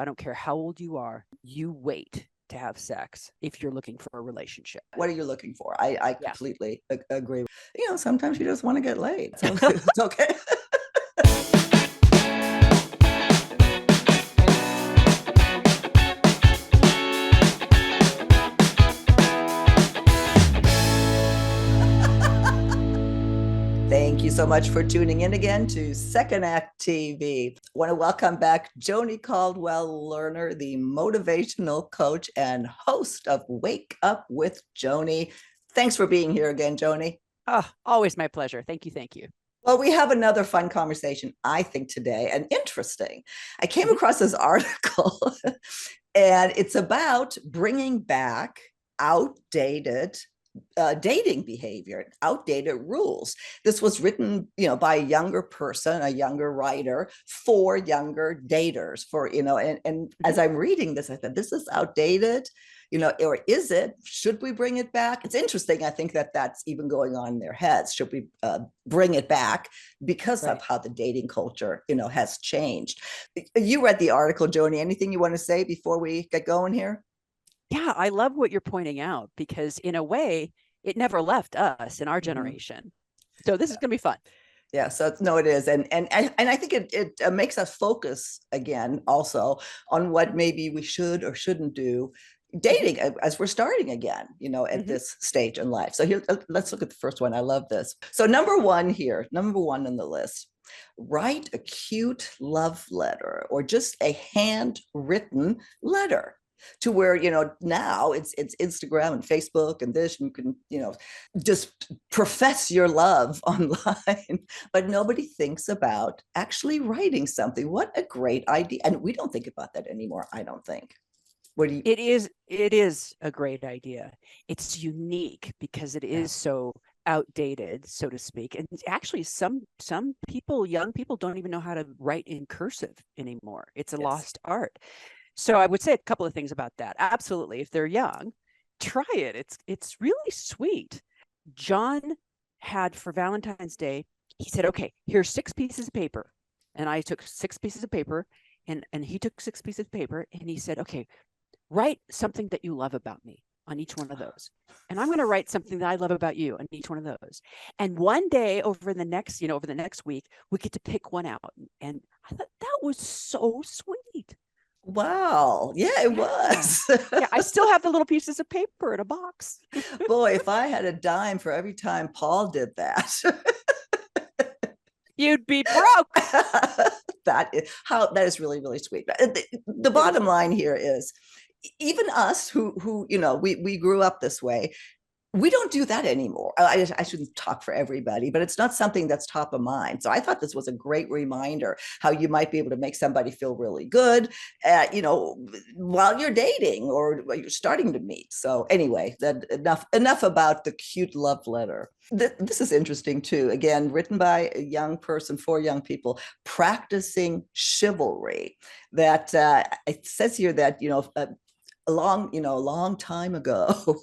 I don't care how old you are, you wait to have sex if you're looking for a relationship. What are you looking for? I Yeah. completely agree. Sometimes you just want to get laid. So it's okay. Thank you so much for tuning in again to Second Act TV. I want to welcome back Joni Caldwell Lerner, the motivational coach and host of Wake Up with Joni. Thanks for being here again, Joni. Oh, always my pleasure. Thank you. Thank you. Well, we have another fun conversation, I think, today, and interesting. I came across this article, and it's about bringing back outdated dating behavior, outdated rules. This was written, by a younger person, a younger writer for younger daters. And as I'm reading this, I thought, this is outdated, or is it? Should we bring it back? It's interesting. I think that that's even going on in their heads. Should we bring it back because of how the dating culture, has changed? You read the article, Joni. Anything you want to say before we get going here? Yeah, I love what you're pointing out because in a way, it never left us in our generation. So this is going to be fun. Yeah, so no, it is, and I think it makes us focus again also on what maybe we should or shouldn't do dating as we're starting again, at this stage in life. So here, let's look at the first one. I love this. So number one on the list: write a cute love letter or just a handwritten letter. To where now it's Instagram and Facebook and this, and you can just profess your love online, but nobody thinks about actually writing something. What a great idea! And we don't think about that anymore, I don't think. What do you? It is a great idea. It's unique because it is so outdated, so to speak. And actually some people, young people, don't even know how to write in cursive anymore. It's a lost art. So I would say a couple of things about that. Absolutely. If they're young, try it. It's really sweet. John had for Valentine's Day, he said, okay, here's 6 pieces of paper. And I took 6 pieces of paper and he took 6 pieces of paper and he said, okay, write something that you love about me on each one of those. And I'm going to write something that I love about you on each one of those. And one day over the next week, we get to pick one out. And I thought that was so sweet. Wow. Yeah, it was. Yeah, I still have the little pieces of paper in a box. Boy, if I had a dime for every time Paul did that. You'd be broke. That is really, really sweet. The bottom line here is, even us who we grew up this way, we don't do that anymore. I shouldn't talk for everybody, but it's not something that's top of mind. So I thought this was a great reminder how you might be able to make somebody feel really good, while you're dating or you're starting to meet. So anyway, enough about the cute love letter. This is interesting too. Again, written by a young person for young people, practicing chivalry. That it says here that a long time ago,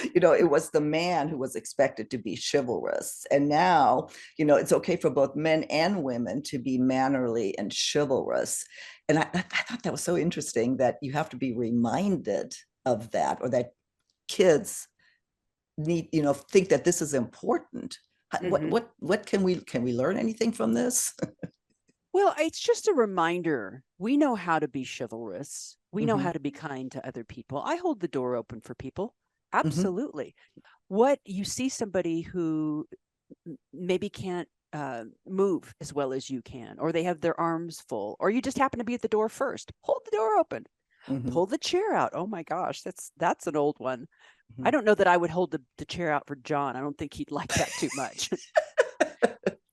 it was the man who was expected to be chivalrous. And now, it's okay for both men and women to be mannerly and chivalrous. And I thought that was so interesting that you have to be reminded of that, or that kids need, think that this is important. What can we learn anything from this? Well, it's just a reminder. We know how to be chivalrous. We know how to be kind to other people. I hold the door open for people. Absolutely. What you see somebody who maybe can't move as well as you can, or they have their arms full, or you just happen to be at the door first, hold the door open. Pull the chair out. Oh my gosh, that's an old one. I don't know that I would hold the chair out for John. I don't think he'd like that too much.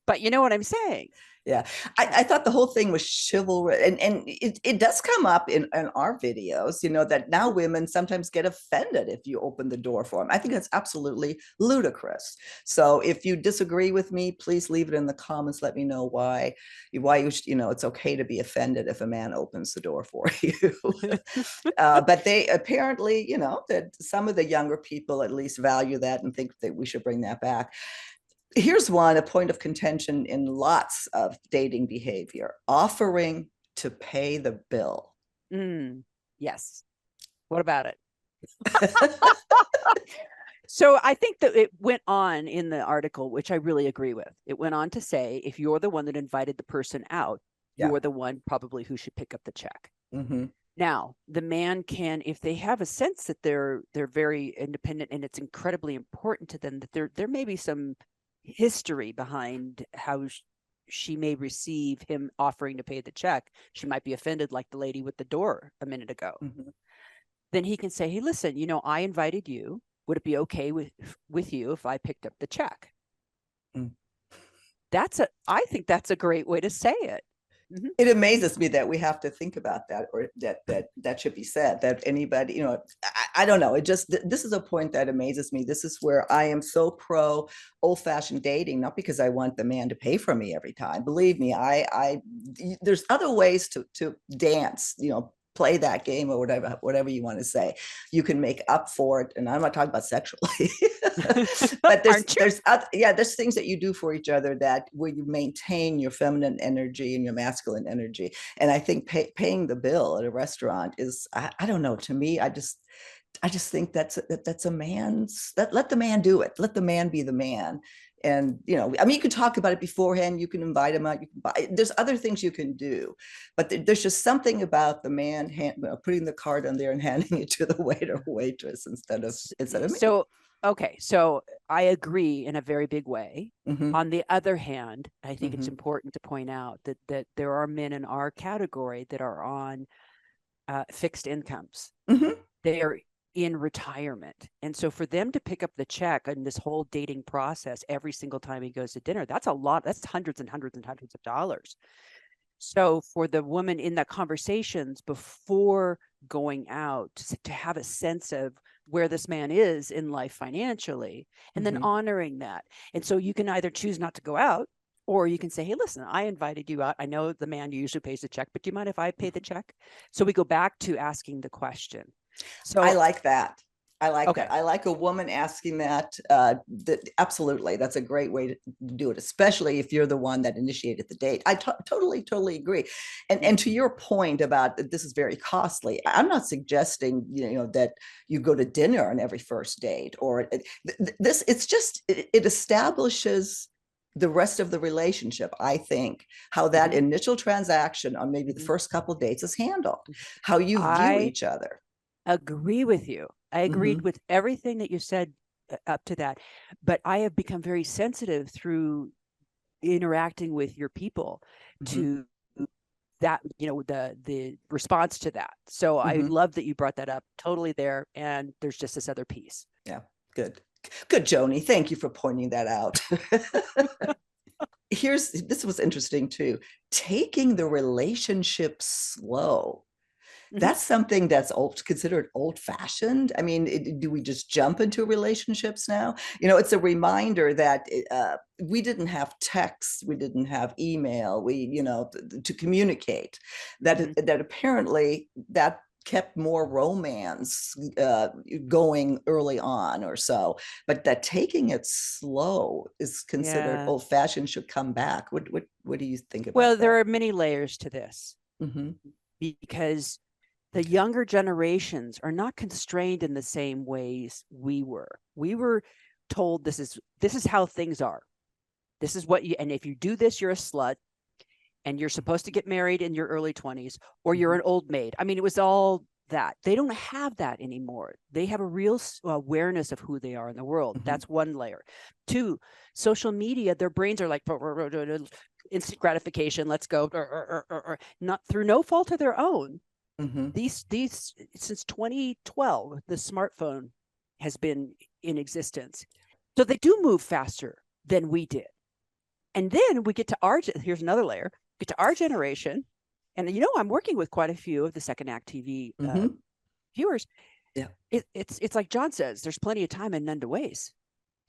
But you know what I'm saying? Yeah, I thought the whole thing was chivalry, and it does come up in our videos, that now women sometimes get offended if you open the door for them. I think that's absolutely ludicrous. So if you disagree with me, please leave it in the comments. Let me know why it's okay to be offended if a man opens the door for you. But they apparently, that some of the younger people at least value that and think that we should bring that back. Here's one, a point of contention in lots of dating behavior: offering to pay the bill. Yes. What about it? So I think that it went on in the article, which I really agree with. It went on to say, if you're the one that invited the person out, Yeah. you're the one probably who should pick up the check. Mm-hmm. Now, the man can, if they have a sense that they're very independent and it's incredibly important to them, that there may be some history behind how she may receive him offering to pay the check. She might be offended, like the lady with the door a minute ago. Mm-hmm. Then he can say, hey, listen, I invited you. Would it be okay with you if I picked up the check? Mm. I think that's a great way to say it. Mm-hmm. It amazes me that we have to think about that, or that should be said, that anybody, I don't know. This is a point that amazes me. This is where I am so pro old fashioned dating, not because I want the man to pay for me every time. Believe me, there's other ways to dance, play that game, or whatever you want to say. You can make up for it, and I'm not talking about sexually, but there's things that you do for each other that where you maintain your feminine energy and your masculine energy. And I think paying the bill at a restaurant is, I don't know, to me, I just think that's a man's, let the man do it. Let the man be the man. And, I mean, you can talk about it beforehand. You can invite him out. There's other things you can do, but there's just something about the man putting the card on there and handing it to the waiter or waitress instead of me. So, okay. So I agree in a very big way. Mm-hmm. On the other hand, I think Mm-hmm. it's important to point out that there are men in our category that are on fixed incomes. Mm-hmm. They are in retirement. And so for them to pick up the check in this whole dating process every single time he goes to dinner, that's a lot. That's hundreds and hundreds and hundreds of dollars. So for the woman in the conversations before going out to have a sense of where this man is in life financially, and then honoring that. And so you can either choose not to go out, or you can say, hey, listen, I invited you out. I know the man usually pays the check, but do you mind if I pay the check? So we go back to asking the question. So I like that. I like okay. that. I like a woman asking that. Absolutely. That's a great way to do it, especially if you're the one that initiated the date. I totally agree. And to your point about this is very costly, I'm not suggesting, that you go to dinner on every first date, or it establishes the rest of the relationship. I think how that initial transaction on maybe the first couple of dates is handled, how you view each other. Agree with you. I agreed with everything that you said up to that, but I have become very sensitive through interacting with your people to that, the response to that. So I love that you brought that up. Totally there. And there's just this other piece. Yeah. Good, Joni. Thank you for pointing that out. This was interesting too. Taking the relationship slow. That's something that's considered old fashioned. I mean, do we just jump into relationships now? It's a reminder that we didn't have text, we didn't have email, to communicate. That apparently that kept more romance going early on or so, but that taking it slow is considered old fashioned, should come back. What do you think about that? Well, there are many layers to this, Mm-hmm. because the younger generations are not constrained in the same ways we were. We were told this is how things are. This is what and if you do this, you're a slut, and you're supposed to get married in your early 20s, or you're an old maid. I mean, it was all that. They don't have that anymore. They have a real awareness of who they are in the world. That's one layer. Two, social media, their brains are like instant gratification. Let's go. Not through no fault of their own. These since 2012, the smartphone has been in existence. So they do move faster than we did. And then we get to here's another layer, get to our generation. And, I'm working with quite a few of the Second Act TV viewers. Yeah. It's like John says, there's plenty of time and none to waste.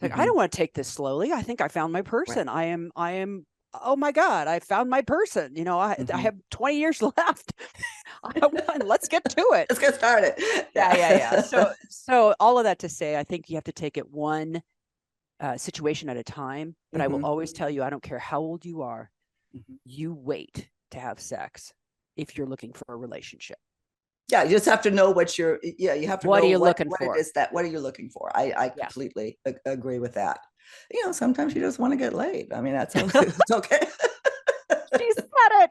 Like, I don't want to take this slowly. I think I found my person. Right. I am, oh my God, I found my person. I have 20 years left. Let's get to it. Let's get started. Yeah. So all of that to say, I think you have to take it one situation at a time. But I will always tell you, I don't care how old you are, you wait to have sex if you're looking for a relationship. Yeah, you just have to know what you're, yeah, you have to What are know you what looking it for? is that, what are you looking for? I Yeah. completely agree with that. You know, sometimes you just want to get laid. I mean, that's it's okay. She said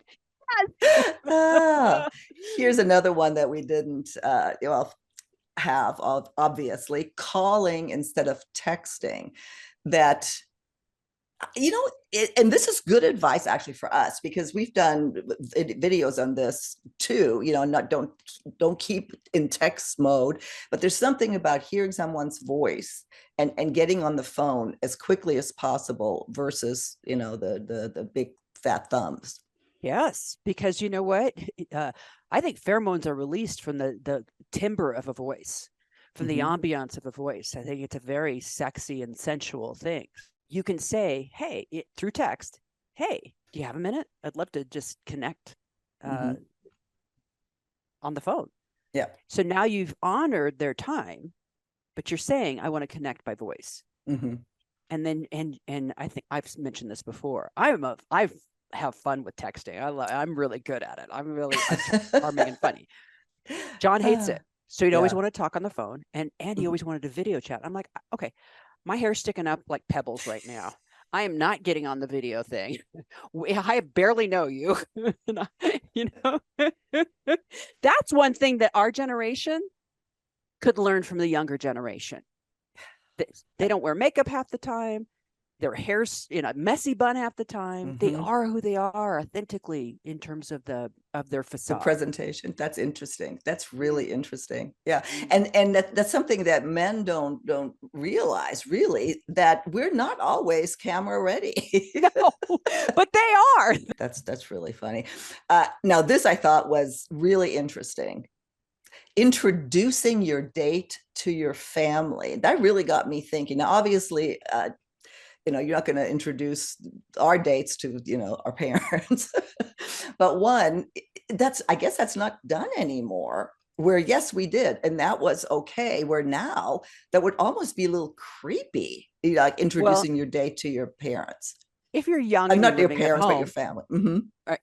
Ah, it. here's another one that we didn't well have, obviously, calling instead of texting. That, you know, and this is good advice actually for us, because we've done videos on this too. You know, not don't keep in text mode, but there's something about hearing someone's voice and getting on the phone as quickly as possible versus, you know, the big fat thumbs. Yes, because you know what? Uh, I think pheromones are released from the timbre of a voice, from the Mm-hmm. ambiance of a voice. I think it's a very sexy and sensual thing. You can say, "Hey," through text, "Hey, do you have a minute? I'd love to just connect uh, Mm-hmm. on the phone." Yeah. So now you've honored their time, but you're saying, "I want to connect by voice." Mm-hmm. And then and I think I've mentioned this before. I've have fun with texting. I'm really good at it. I'm charming and funny. John hates it. So he'd always Yeah. want to talk on the phone, and he always wanted to video chat. I'm like, okay, my hair's sticking up like pebbles right now. I am not getting on the video thing. I barely know you. You know, that's one thing that our generation could learn from the younger generation. They don't wear makeup half the time. Their hair's in a messy bun half the time. They Mm-hmm. are who they are authentically in terms of their The facade. presentation, that's interesting, that's Mm, really interesting. Yeah. mm. And that's something that men don't realize, really, that we're not always camera ready. No, but they are. That's really funny. Now this I thought was really interesting: introducing your date to your family. That really got me thinking. Now obviously, you know, you're not going to introduce our dates to, you know, our parents. But one, that's, I guess that's not done anymore, where yes we did, and that was okay, where now that would almost be a little creepy, you know, like Well, introducing your date to your parents. if you're young and you're Not your living at parents, but your home, family. Mm-hmm. right?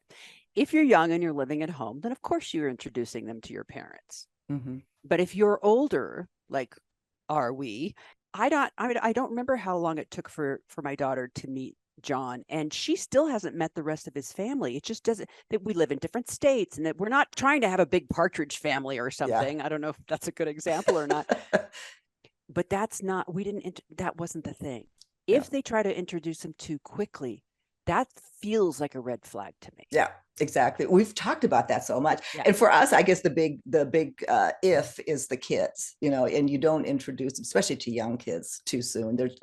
If you're young and you're living at home, then of course you're introducing them to your parents. Mm-hmm. But if you're older, like are we? I don't remember how long it took for my daughter to meet John, and she still hasn't met the rest of his family. It just doesn't that we live in different states and that we're not trying to have a big partridge family or Yeah. something. I don't know if that's a good example or not, but that's not we didn't that wasn't the thing. Yeah. If they try to introduce them too quickly, that feels like a red flag to me. Yeah, exactly. We've talked about that so much. Yeah. And for us, I guess the big if is the kids, you know, and you don't introduce, especially to young kids, too soon. There's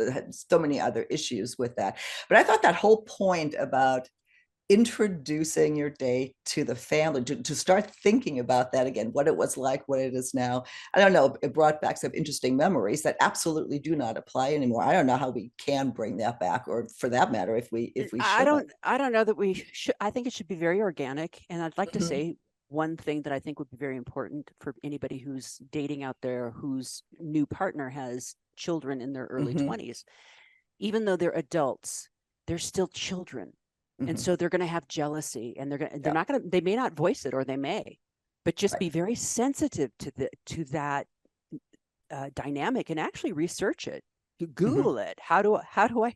so many other issues with that. But I thought that whole point about introducing your day to the family, to start thinking about that again, what it was like, what it is now. I don't know, it brought back some interesting memories that absolutely do not apply anymore. I don't know how we can bring that back, or for that matter, if we should. I don't know that we should. I think it should be very organic. And I'd like to Mhm. say one thing that I think would be very important for anybody who's dating out there whose new partner has children in their early Mhm. 20s. Even though they're adults, they're still children. And Mhm. so they're going to have jealousy, and they're Yeah, not going to they may not voice it, or they may, but just right. be very sensitive to that dynamic, and actually research it. Mhm. Google it. How do I, I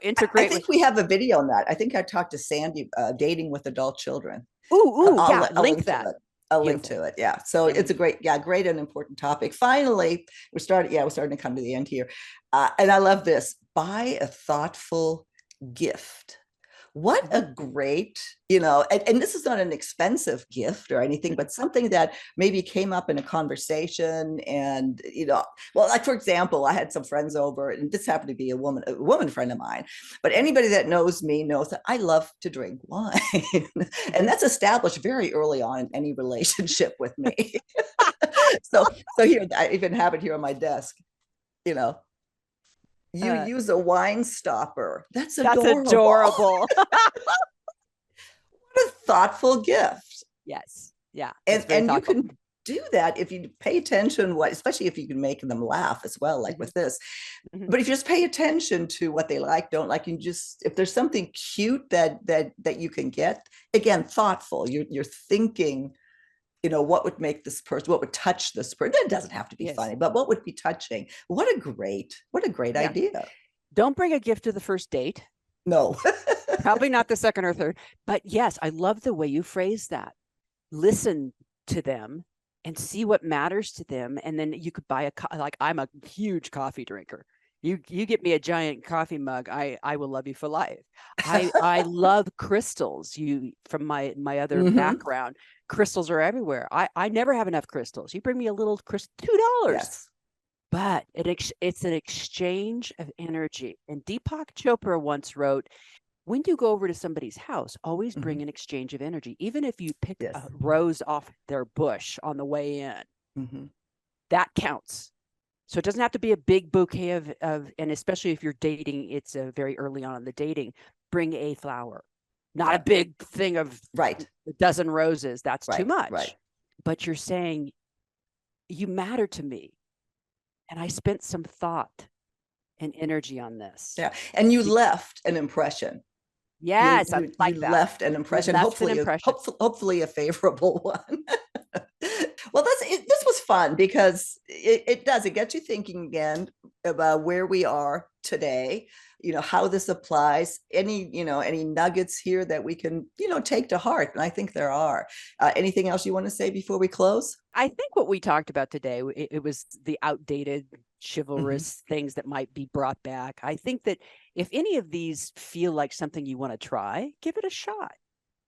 integrate with. think we have a video on that. I think I talked to Sandy, dating with adult children. Ooh, yeah, I'll link link to that. it. I'll link Beautiful. to it. Yeah. So Yeah. it's a great, yeah, great and important topic. Finally, we're starting to come to the end here. And I love this: buy a thoughtful gift. What a Mhm. great, you know, and this is not an expensive gift or anything, but something that maybe came up in a conversation. And, you know, well, like for example, I had some friends over, and this happened to be a woman friend of mine, but anybody that knows me knows that I love to drink wine. And Mhm. that's established very early on in any relationship with me. So here, I even have it here on my desk, you know, you Uh, use a wine stopper. That's that's adorable. adorable. What a thoughtful gift. Yes. Yeah, and it's very and you thoughtful. can do that if you pay attention, what, especially if you can make them laugh as well, like Mhm. with this. Mhm. But if you just pay attention to what they like, don't like, you just, if there's something cute that you can get, again, thoughtful, you're thinking, what would make this person, what would touch this person? It doesn't have to be Yes. funny, but what would be touching? What a great Yeah. idea. Don't bring a gift to the first date. No. Probably not the second or third. But yes, I love the way you phrase that. Listen to them and see what matters to them. And then you could buy like I'm a huge coffee drinker. You get me a giant coffee mug, I will love you for life. I love crystals. From my other background, crystals are everywhere. I never have enough crystals. You bring me a little crystal, $2. Yes. But it's an exchange of energy. And Deepak Chopra once wrote, when you go over to somebody's house, always bring an exchange of energy. Even if you pick a rose off their bush on the way in, that counts. So it doesn't have to be a big bouquet of, and especially if you're dating, it's very early on in the dating, bring a flower, not a big thing of a dozen roses. That's too much. Right. But you're saying, you matter to me. And I spent some thought and energy on this. Yeah. And you left an impression. Yes, I like you that. left an impression, hopefully a favorable one. Well, this was fun because it gets you thinking again about where we are today, how this applies, any nuggets here that we can, take to heart. And I think there are. Anything else you want to say before we close? I think what we talked about today, it was the outdated chivalrous things that might be brought back. I think that if any of these feel like something you want to try, give it a shot.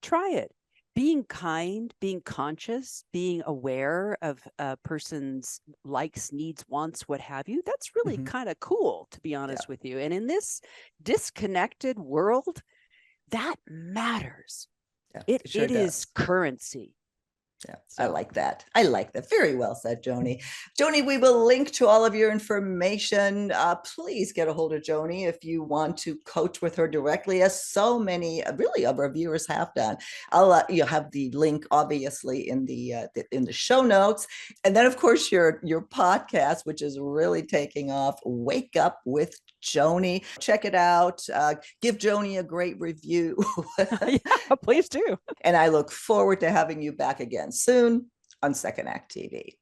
Try it. Being kind, being conscious, being aware of a person's likes, needs, wants, what have you, that's really kind of cool, to be honest with you. And in this disconnected world, that matters. It is currency. Yeah, so. I like that. Very well said, Joni. Joni, we will link to all of your information. Please get a hold of Joni if you want to coach with her directly, as so many really of our viewers have done. I'll you'll have the link obviously in the show notes, and then of course your podcast, which is really taking off. Wake Up with Joni. Check it out. Give Joni a great review. Yeah, please do. And I look forward to having you back again soon on Second Act TV.